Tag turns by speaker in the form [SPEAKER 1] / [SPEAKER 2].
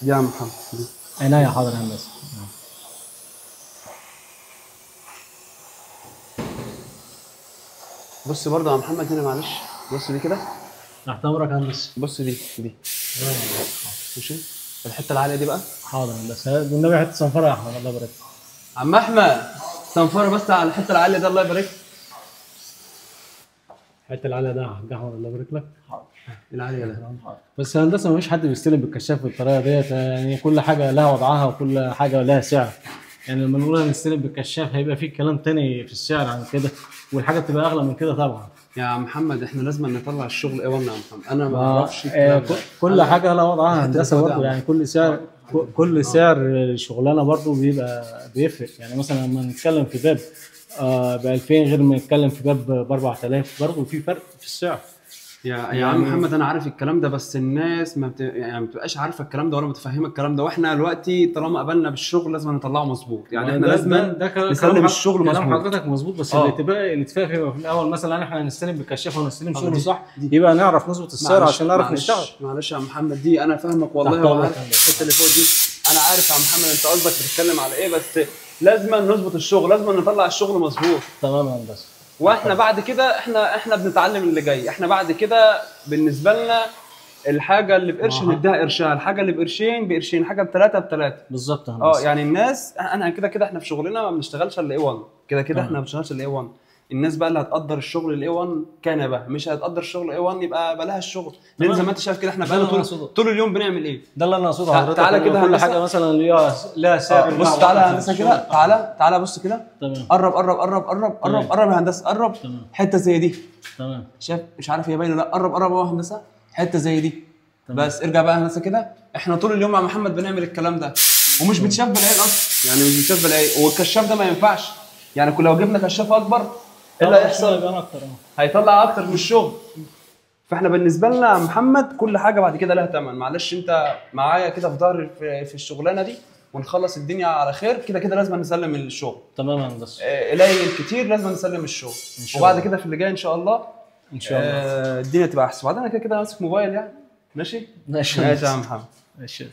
[SPEAKER 1] دي يا عم محمد دي.
[SPEAKER 2] عناية، حاضر يا هندسة.
[SPEAKER 1] بص برضه يا محمد هنا معلش، بص دي كده،
[SPEAKER 2] تحت امرك يا هندسة.
[SPEAKER 1] بص دي ماشي. الحته العاليه دي بقى
[SPEAKER 2] حاضر يا هندسة، بالنبي حتة صنفرة يا احمد، الله يبارك فيك.
[SPEAKER 1] عم احمد، صنفره بس على الحته العاليه ده، الله يبارك لك.
[SPEAKER 2] الحتة العالية ده يا حاج احمد، الله يبارك لك.
[SPEAKER 1] العاليه ده
[SPEAKER 2] بس يا هندسة مفيش حد بيستلم بالكشاف بالطريقة ديت، يعني كل حاجة لها وضعها وكل حاجة لها سعر. يعني لما نقول هنستلم بالكشاف هيبقى في كلام تاني في السعر عن كده، والحاجة بتبقى أغلى من كده طبعا.
[SPEAKER 1] يا عم محمد، احنا لازم نطلع الشغل ايه يا محمد، انا ما
[SPEAKER 2] ما
[SPEAKER 1] اعرفش الكلام ده.
[SPEAKER 2] كل حاجة لها وضعها
[SPEAKER 1] الحتة اللي
[SPEAKER 2] هندسة
[SPEAKER 1] فوق دي
[SPEAKER 2] برضه،
[SPEAKER 1] يا
[SPEAKER 2] يعني كل سعر، كل سعر شغلانة برضه بيفرق. يعني مثلا لما نتكلم في باب ب 2000 غير ما نتكلم في باب ب 4000، برضه في فرق في السعر.
[SPEAKER 1] يا عم محمد، انا عارف الكلام ده، بس الناس يعني ما بتبقاش عارفه الكلام ده ولا متفهمه الكلام ده، واحنا دلوقتي طالما قبلنا بالشغل لازم نطلعه مظبوط، يعني احنا لازم نسلم الشغل
[SPEAKER 2] كلام
[SPEAKER 1] مظبوط.
[SPEAKER 2] حضرتك مظبوط، بس الاتفاق يبقى في الاول مثلا احنا هنستلم بالكشاف ونستلم شغل
[SPEAKER 1] دي
[SPEAKER 2] صح، يبقى نعرف نظبط السعر عشان نعرف نشتغل.
[SPEAKER 1] معلش يا محمد، دي انا فاهمك والله، وعارف الحته اللي فوق دي، انا عارف يا محمد انت قصدك بتتكلم على ايه، بس لازم نظبط الشغل، لازم نطلع الشغل مظبوط.
[SPEAKER 2] تمام يا هندسه.
[SPEAKER 1] واحنا بعد كده احنا بنتعلم اللي جاي، احنا بعد كده بالنسبه لنا الحاجه اللي بقرش نديها قرشها، الحاجه اللي بقرشين بقرشين، حاجه بثلاثه بثلاثه.
[SPEAKER 2] بالظبط يا هندسه.
[SPEAKER 1] يعني الناس، انا كده احنا في شغلنا ما بنشتغلش الا اي 1، كده احنا ما بنشتغلش الا اي 1. الناس بقى اللي هتقدر الشغل الاي 1 كان بقى، مش هتقدر الشغل اي 1 يبقى بلاها الشغل، لان زي ما انت شايف كده احنا بقى طول اليوم بنعمل ايه.
[SPEAKER 2] ده اللي انا اقصده حضرتك.
[SPEAKER 1] تعالى كده
[SPEAKER 2] كل حاجه مثلا ليها سعر.
[SPEAKER 1] بص تعالى يا هندسه كده، تعالى بص كده.
[SPEAKER 2] تمام.
[SPEAKER 1] قرب قرب قرب قرب قرب قرب يا هندسه، قرب. حته زي دي.
[SPEAKER 2] تمام.
[SPEAKER 1] شايف مش عارف هي باينه لا، قرب قرب يا هندسه، حته زي دي. بس ارجع بقى يا هندسه كده، احنا طول اليوم مع محمد بنعمل الكلام ده، ومش بتشاف بالعين اصلا، يعني مش بتشاف بالعين، والكشاف ده ما ينفعش، يعني لو جبنا كشاف اكبر ايه اللي هيحصل؟ هيطلع اكتر من الشغل. فاحنا بالنسبه لنا يا محمد كل حاجه بعد كده لها ثمن، معلش انت معايا كده في ظهري في الشغلانه دي، ونخلص الدنيا على خير، كده لازم نسلم الشغل.
[SPEAKER 2] تمام يا هندسه.
[SPEAKER 1] قليل كتير لازم نسلم الشغل، وبعد كده في اللي جاي ان شاء الله
[SPEAKER 2] ان شاء الله
[SPEAKER 1] الدنيا تبقى احسن. وبعدين انا كده ماسك موبايل يعني. ماشي يا عم محمد.
[SPEAKER 2] ماشي.